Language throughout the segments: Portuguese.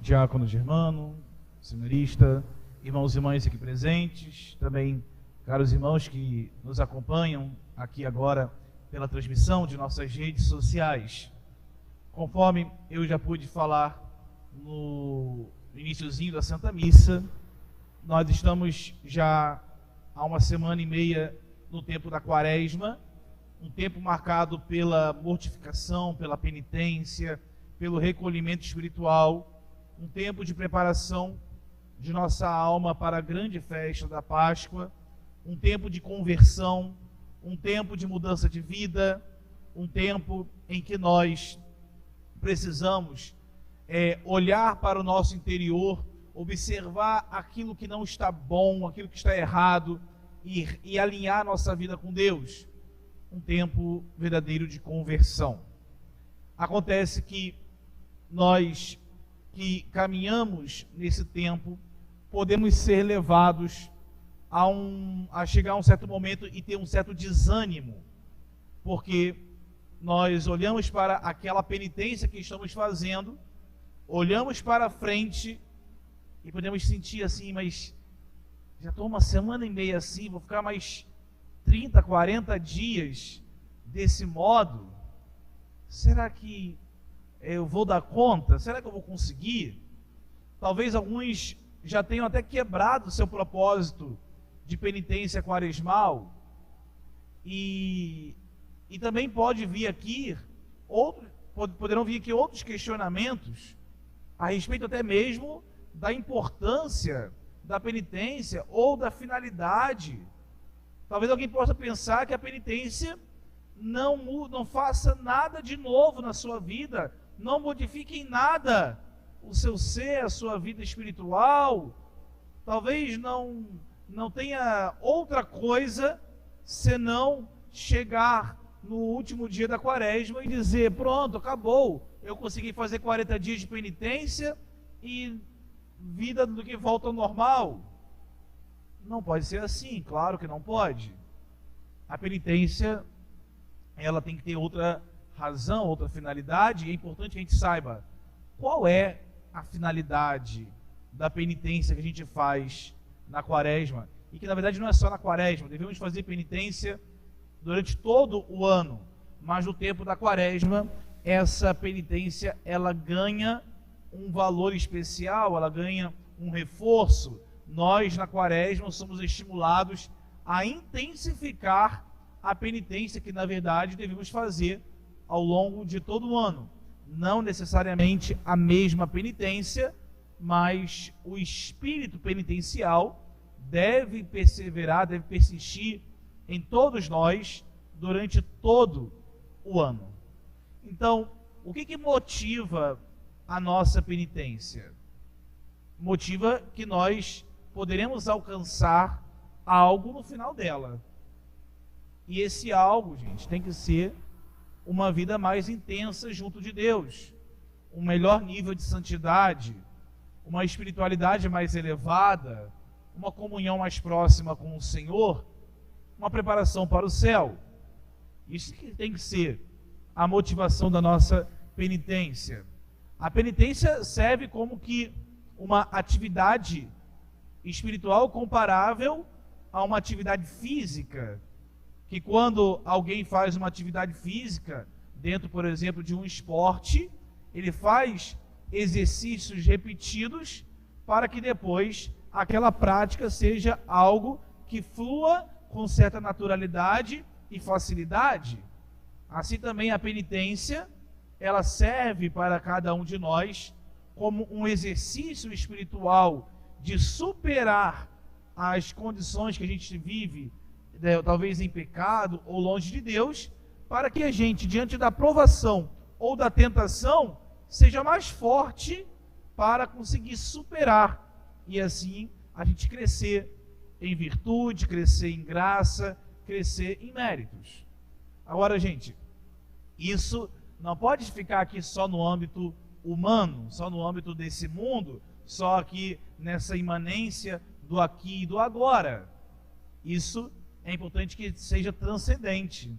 diácono Germano, seminarista, irmãos e irmãs aqui presentes, também caros irmãos que nos acompanham aqui agora pela transmissão de nossas redes sociais. Conforme eu já pude falar no iniciozinho da Santa Missa, nós estamos já há uma semana e meia no tempo da Quaresma, um tempo marcado pela mortificação, pela penitência, pelo recolhimento espiritual, um tempo de preparação de nossa alma para a grande festa da Páscoa, um tempo de conversão, um tempo de mudança de vida, um tempo em que nós precisamos olhar para o nosso interior, observar aquilo que não está bom, aquilo que está errado e alinhar nossa vida com Deus. Um tempo verdadeiro de conversão. Acontece que nós que caminhamos nesse tempo podemos ser levados a chegar a um certo momento e ter um certo desânimo, porque nós olhamos para aquela penitência que estamos fazendo, olhamos para frente e podemos sentir assim, mas já estou uma semana e meia assim, vou ficar mais 30, 40 dias desse modo, será que eu vou dar conta? Será que eu vou conseguir? Talvez alguns já tenham até quebrado o seu propósito de penitência quaresmal, e também pode vir aqui, poderão vir aqui outros questionamentos a respeito até mesmo da importância da penitência ou da finalidade. Talvez alguém possa pensar que a penitência não faça nada de novo na sua vida, não modifique em nada o seu ser, a sua vida espiritual. Talvez não tenha outra coisa senão chegar no último dia da Quaresma e dizer: pronto, acabou, eu consegui fazer 40 dias de penitência e vida do que volta ao normal. Não pode ser assim, claro que não pode. A penitência, ela tem que ter outra razão, outra finalidade, e é importante que a gente saiba qual é a finalidade da penitência que a gente faz na Quaresma, e que na verdade não é só na Quaresma, devemos fazer penitência durante todo o ano, mas no tempo da Quaresma, essa penitência, ela ganha um valor especial, ela ganha um reforço. Nós, na Quaresma, somos estimulados a intensificar a penitência que, na verdade, devemos fazer ao longo de todo o ano. Não necessariamente a mesma penitência, mas o espírito penitencial deve perseverar, deve persistir em todos nós durante todo o ano. Então, o que motiva a nossa penitência? Motiva que nós poderemos alcançar algo no final dela. E esse algo, gente, tem que ser uma vida mais intensa junto de Deus, um melhor nível de santidade, uma espiritualidade mais elevada, uma comunhão mais próxima com o Senhor, uma preparação para o céu. Isso que tem que ser a motivação da nossa penitência. A penitência serve como que uma atividade espiritual comparável a uma atividade física, que quando alguém faz uma atividade física, dentro, por exemplo, de um esporte, ele faz exercícios repetidos para que depois aquela prática seja algo que flua com certa naturalidade e facilidade. Assim também a penitência, ela serve para cada um de nós como um exercício espiritual de superar as condições que a gente vive, talvez em pecado ou longe de Deus, para que a gente, diante da provação ou da tentação, seja mais forte para conseguir superar e assim a gente crescer em virtude, crescer em graça, crescer em méritos. Agora, gente, isso não pode ficar aqui só no âmbito humano, só no âmbito desse mundo, só aqui nessa imanência do aqui e do agora. Isso é importante que seja transcendente.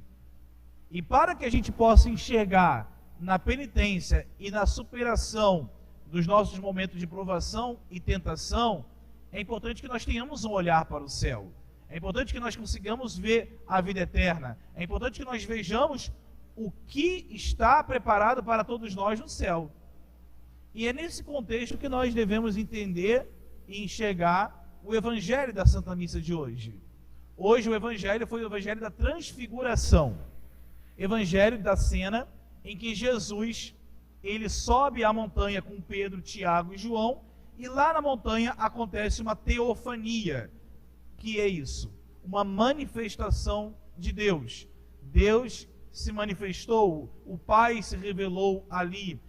E para que a gente possa enxergar na penitência e na superação dos nossos momentos de provação e tentação, é importante que nós tenhamos um olhar para o céu. É importante que nós consigamos ver a vida eterna. É importante que nós vejamos o que está preparado para todos nós no céu. E é nesse contexto que nós devemos entender e enxergar o Evangelho da Santa Missa de hoje. Hoje o Evangelho foi o Evangelho da Transfiguração. Evangelho da cena em que Jesus, ele sobe a montanha com Pedro, Tiago e João, e lá na montanha acontece uma teofania. Que é isso? Uma manifestação de Deus. Deus se manifestou, o Pai se revelou ali.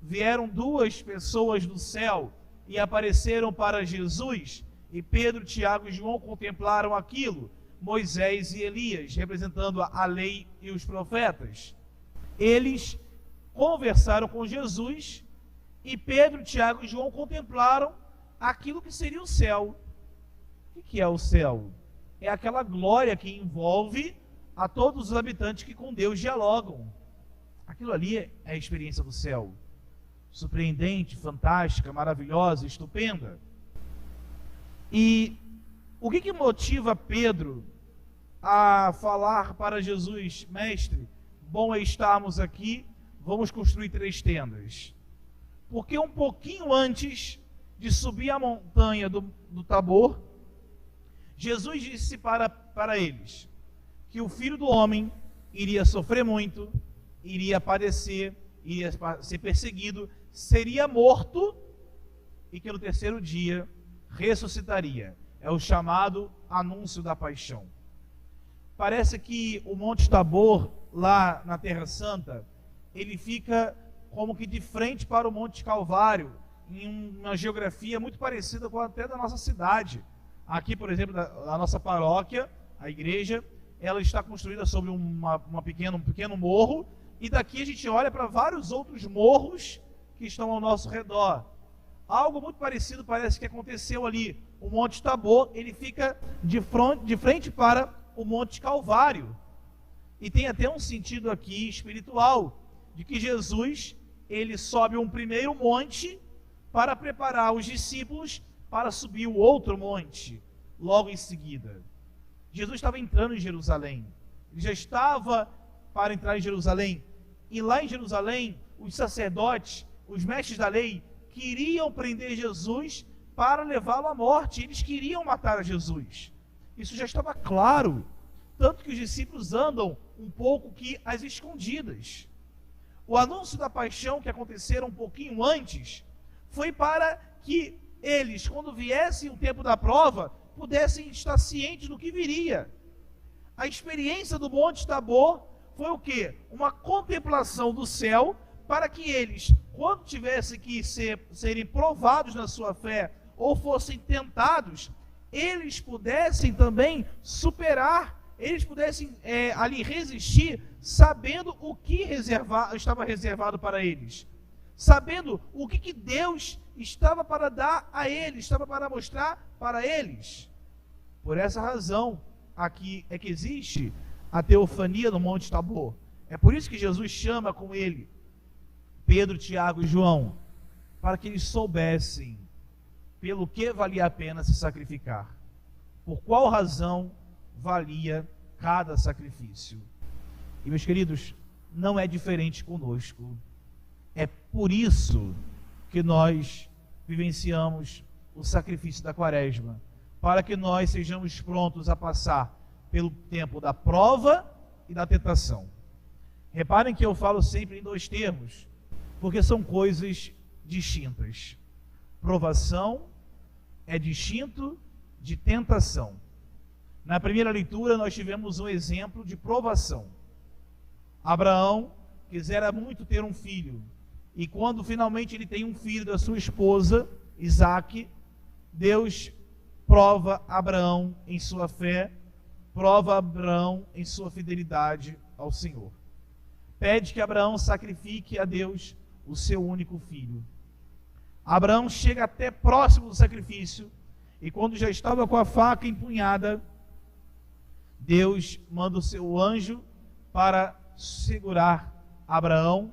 Vieram duas pessoas do céu e apareceram para Jesus, e Pedro, Tiago e João contemplaram aquilo, Moisés e Elias, representando a lei e os profetas. Eles conversaram com Jesus, e Pedro, Tiago e João contemplaram aquilo que seria o céu. O que é o céu? É aquela glória que envolve a todos os habitantes que com Deus dialogam. Aquilo ali é a experiência do céu. Surpreendente, fantástica, maravilhosa, estupenda. E o que motiva Pedro a falar para Jesus: Mestre, bom é estarmos aqui, vamos construir 3 tendas? Porque um pouquinho antes de subir a montanha do Tabor, Jesus disse para eles que o Filho do Homem iria sofrer muito, iria padecer, iria ser perseguido, seria morto e que no 3º dia ressuscitaria. É o chamado anúncio da paixão. Parece que o Monte Tabor, lá na Terra Santa, ele fica como que de frente para o Monte Calvário, em uma geografia muito parecida com até da nossa cidade. Aqui, por exemplo, a nossa paróquia, a igreja, ela está construída sobre um pequeno morro, e daqui a gente olha para vários outros morros que estão ao nosso redor. Algo muito parecido parece que aconteceu ali. O Monte Tabor, ele fica de frente para o Monte Calvário. E tem até um sentido aqui espiritual, de que Jesus, ele sobe um primeiro monte para preparar os discípulos para subir o outro monte, logo em seguida. Jesus estava entrando em Jerusalém. Ele já estava para entrar em Jerusalém. E lá em Jerusalém, os sacerdotes, os mestres da lei, queriam prender Jesus para levá-lo à morte. Eles queriam matar a Jesus. Isso já estava claro. Tanto que os discípulos andam um pouco que às escondidas. O anúncio da paixão que aconteceu um pouquinho antes foi para que eles, quando viessem o tempo da prova, pudessem estar cientes do que viria. A experiência do Monte Tabor foi o quê? Uma contemplação do céu, para que eles, quando tivessem que serem provados na sua fé, ou fossem tentados, eles pudessem também superar, eles pudessem ali resistir, sabendo o que estava reservado para eles, sabendo o que Deus estava para dar a eles, estava para mostrar para eles. Por essa razão, aqui é que existe a teofania no Monte Tabor. É por isso que Jesus chama com ele Pedro, Tiago e João, para que eles soubessem pelo que valia a pena se sacrificar, por qual razão valia cada sacrifício. E, meus queridos, não é diferente conosco. É por isso que nós vivenciamos o sacrifício da Quaresma, para que nós sejamos prontos a passar pelo tempo da prova e da tentação. Reparem que eu falo sempre em 2 termos, porque são coisas distintas. Provação é distinto de tentação. Na primeira leitura nós tivemos um exemplo de provação. Abraão quisera muito ter um filho, e quando finalmente ele tem um filho da sua esposa, Isaque, Deus prova Abraão em sua fé, prova Abraão em sua fidelidade ao Senhor. Pede que Abraão sacrifique a Deus o seu único filho. Abraão chega até próximo do sacrifício, e quando já estava com a faca empunhada, Deus manda o seu anjo para segurar Abraão,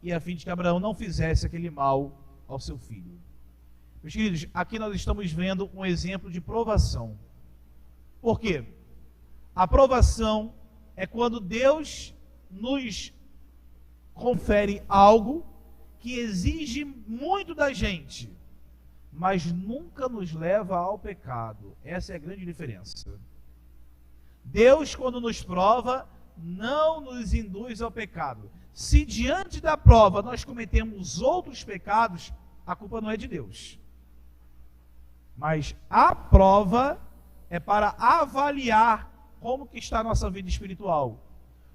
e a fim de que Abraão não fizesse aquele mal ao seu filho. Meus queridos, aqui nós estamos vendo um exemplo de provação. Por quê? A provação é quando Deus nos confere algo que exige muito da gente, mas nunca nos leva ao pecado. Essa é a grande diferença. Deus, quando nos prova, não nos induz ao pecado. Se diante da prova nós cometemos outros pecados, a culpa não é de Deus. Mas a prova é para avaliar como que está a nossa vida espiritual.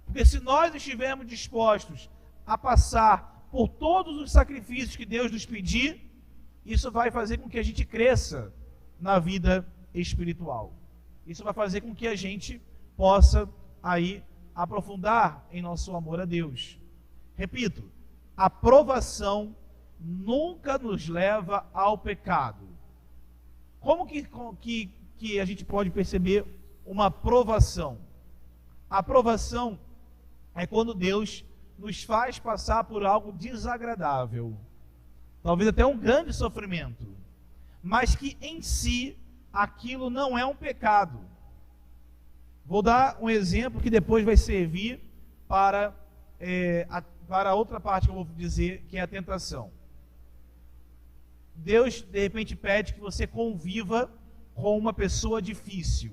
Porque se nós estivermos dispostos a passar por todos os sacrifícios que Deus nos pedir, isso vai fazer com que a gente cresça na vida espiritual. Isso vai fazer com que a gente possa aí aprofundar em nosso amor a Deus. Repito, a provação nunca nos leva ao pecado. Como que a gente pode perceber uma provação? A provação é quando Deus nos faz passar por algo desagradável, talvez até um grande sofrimento, mas que em si aquilo não é um pecado. Vou dar um exemplo que depois vai servir para a outra parte que eu vou dizer, que é a tentação. Deus, de repente, pede que você conviva com uma pessoa difícil.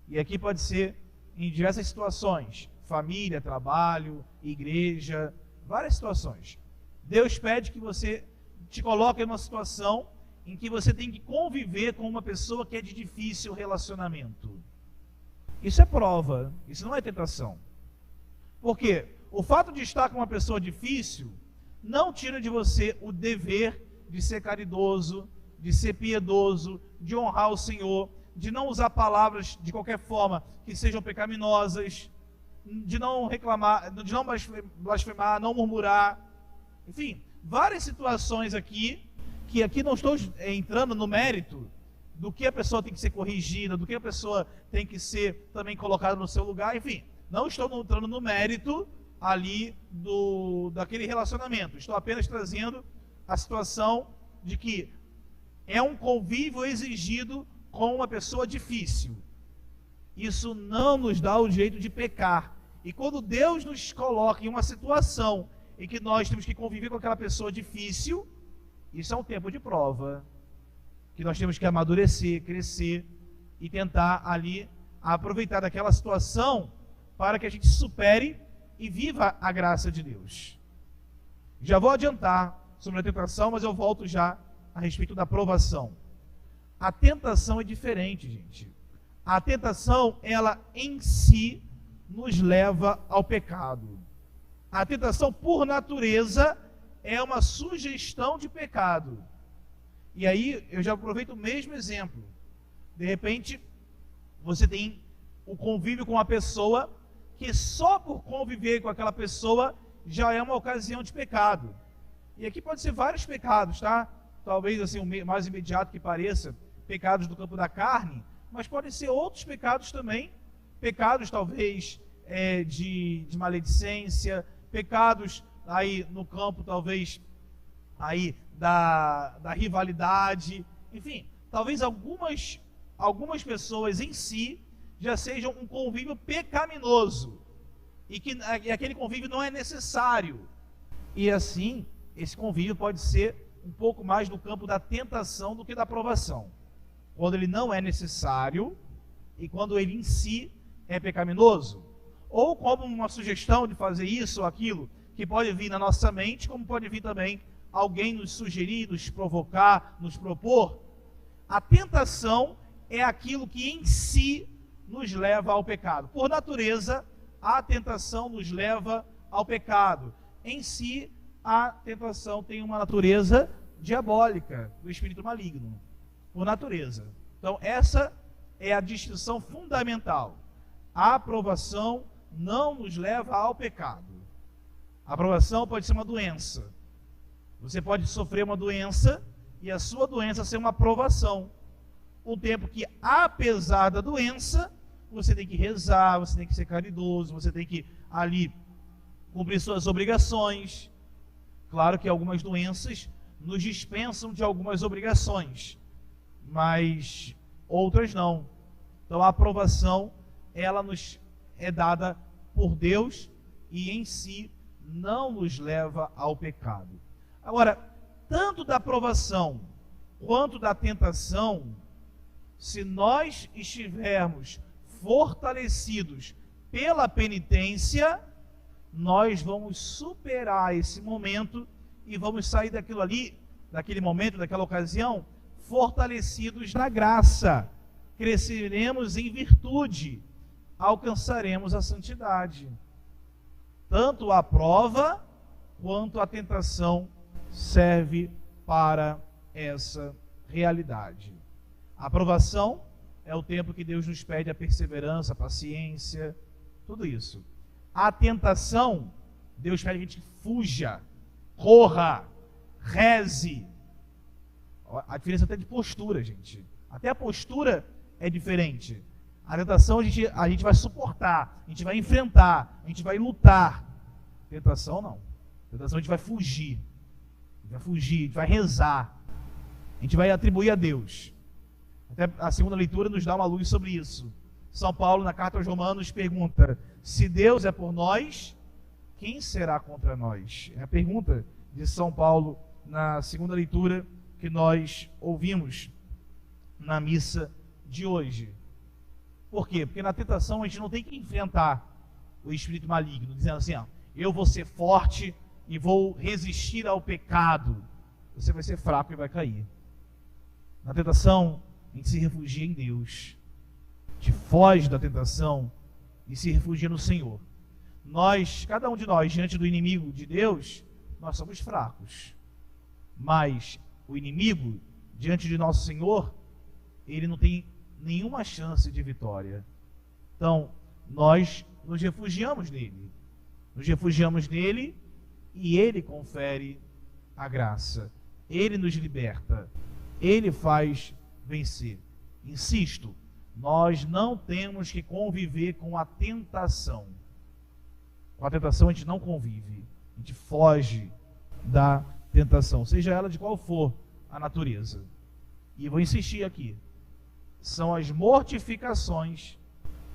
E aqui pode ser em diversas situações: família, trabalho, igreja, várias situações. Deus pede que você te coloque em uma situação em que você tem que conviver com uma pessoa que é de difícil relacionamento. Isso é prova, isso não é tentação. Por quê? O fato de estar com uma pessoa difícil não tira de você o dever de ser caridoso, de ser piedoso, de honrar o Senhor, de não usar palavras de qualquer forma que sejam pecaminosas, de não reclamar, de não blasfemar, não murmurar. Enfim, várias situações aqui, que aqui não estou entrando no mérito do que a pessoa tem que ser corrigida, do que a pessoa tem que ser também colocada no seu lugar. Enfim, não estou entrando no mérito ali daquele relacionamento. Estou apenas trazendo a situação de que é um convívio exigido com uma pessoa difícil. Isso não nos dá o direito de pecar. E quando Deus nos coloca em uma situação em que nós temos que conviver com aquela pessoa difícil, isso é um tempo de prova, que nós temos que amadurecer, crescer e tentar ali aproveitar daquela situação para que a gente supere e viva a graça de Deus. Já vou adiantar sobre a tentação, mas eu volto já a respeito da provação. A tentação é diferente, gente. A tentação, ela em si nos leva ao pecado. A tentação, por natureza, é uma sugestão de pecado. E aí, eu já aproveito o mesmo exemplo. De repente, você tem o convívio com uma pessoa que só por conviver com aquela pessoa já é uma ocasião de pecado. E aqui pode ser vários pecados, tá? Talvez assim, o mais imediato que pareça, pecados do campo da carne, mas podem ser outros pecados também. Pecados talvez de maledicência, pecados aí no campo talvez aí da rivalidade, enfim, talvez algumas pessoas em si já sejam um convívio pecaminoso e aquele convívio não é necessário. E assim, esse convívio pode ser um pouco mais no campo da tentação do que da provação. Quando ele não é necessário e quando ele em si é pecaminoso. Ou como uma sugestão de fazer isso ou aquilo, que pode vir na nossa mente, como pode vir também alguém nos sugerir, nos provocar, nos propor. A tentação é aquilo que em si nos leva ao pecado. Por natureza, a tentação nos leva ao pecado. Em si, a tentação tem uma natureza diabólica, do espírito maligno, por natureza. Então, essa é a distinção fundamental. A aprovação não nos leva ao pecado. A aprovação pode ser uma doença. Você pode sofrer uma doença e a sua doença ser uma aprovação. Um tempo que, apesar da doença, você tem que rezar, você tem que ser caridoso, você tem que ali cumprir suas obrigações. Claro que algumas doenças nos dispensam de algumas obrigações, mas outras não. Então a aprovação, ela nos é dada por Deus e em si não nos leva ao pecado. Agora, tanto da aprovação quanto da tentação, se nós estivermos fortalecidos pela penitência, nós vamos superar esse momento e vamos sair daquilo ali, daquele momento, daquela ocasião, fortalecidos na graça. Cresceremos em virtude, alcançaremos a santidade. Tanto a prova quanto a tentação serve para essa realidade. A aprovação é o tempo que Deus nos pede a perseverança, a paciência, tudo isso. A tentação, Deus pede que a gente fuja, corra, reze. A diferença até de postura, gente. Até a postura é diferente. A tentação a gente vai suportar, a gente vai enfrentar, a gente vai lutar. Tentação não. Tentação a gente vai fugir. A gente vai rezar. A gente vai atribuir a Deus. Até a segunda leitura nos dá uma luz sobre isso. São Paulo, na carta aos Romanos, pergunta: se Deus é por nós, quem será contra nós? É a pergunta de São Paulo na segunda leitura que nós ouvimos na missa de hoje. Por quê? Porque na tentação a gente não tem que enfrentar o espírito maligno, dizendo assim, eu vou ser forte e vou resistir ao pecado. Você vai ser fraco e vai cair. Na tentação, a gente se refugia em Deus. A gente foge da tentação e se refugia no Senhor. Nós, cada um de nós, diante do inimigo de Deus, nós somos fracos. Mas o inimigo, diante de nosso Senhor, ele não tem nenhuma chance de vitória. Então, nós nos refugiamos nele. Nos refugiamos nele e ele confere a graça. Ele nos liberta. Ele faz vencer. Insisto, nós não temos que conviver com a tentação. Com a tentação a gente não convive. A gente foge da tentação, seja ela de qual for a natureza. E vou insistir aqui. São as mortificações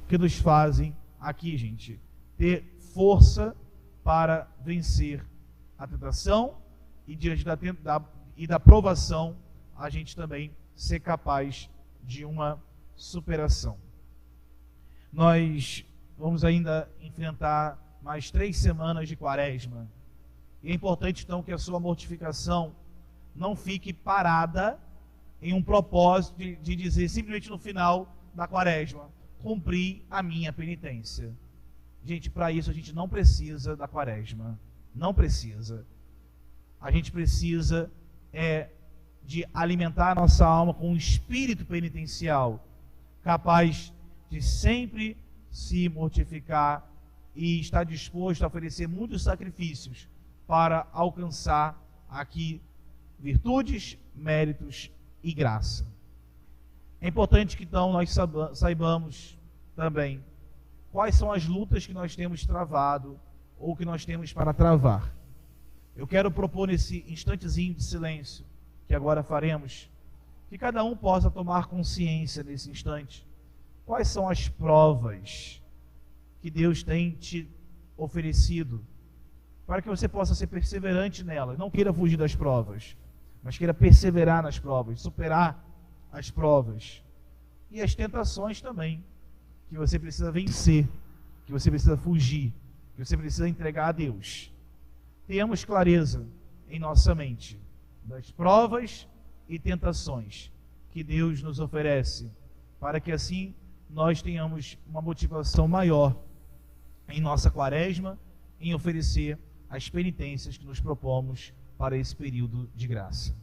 que nos fazem aqui, gente, ter força para vencer a tentação e diante da provação, a gente também ser capaz de uma superação. Nós vamos ainda enfrentar mais 3 semanas de quaresma. E é importante, então, que a sua mortificação não fique parada em um propósito de dizer simplesmente no final da quaresma, cumpri a minha penitência. Gente, para isso a gente não precisa da quaresma. Não precisa. A gente precisa de alimentar a nossa alma com um espírito penitencial, capaz de sempre se mortificar e estar disposto a oferecer muitos sacrifícios para alcançar aqui virtudes, méritos e graça. É importante que então nós saibamos também quais são as lutas que nós temos travado ou que nós temos para travar. Eu quero propor nesse instantezinho de silêncio que agora faremos, que cada um possa tomar consciência nesse instante. Quais são as provas que Deus tem te oferecido, para que você possa ser perseverante nelas. Não queira fugir das provas, mas queira perseverar nas provas, superar as provas. E as tentações também, que você precisa vencer, que você precisa fugir, que você precisa entregar a Deus. Tenhamos clareza em nossa mente das provas e tentações que Deus nos oferece, para que assim nós tenhamos uma motivação maior em nossa quaresma, em oferecer as penitências que nos propomos para esse período de graça.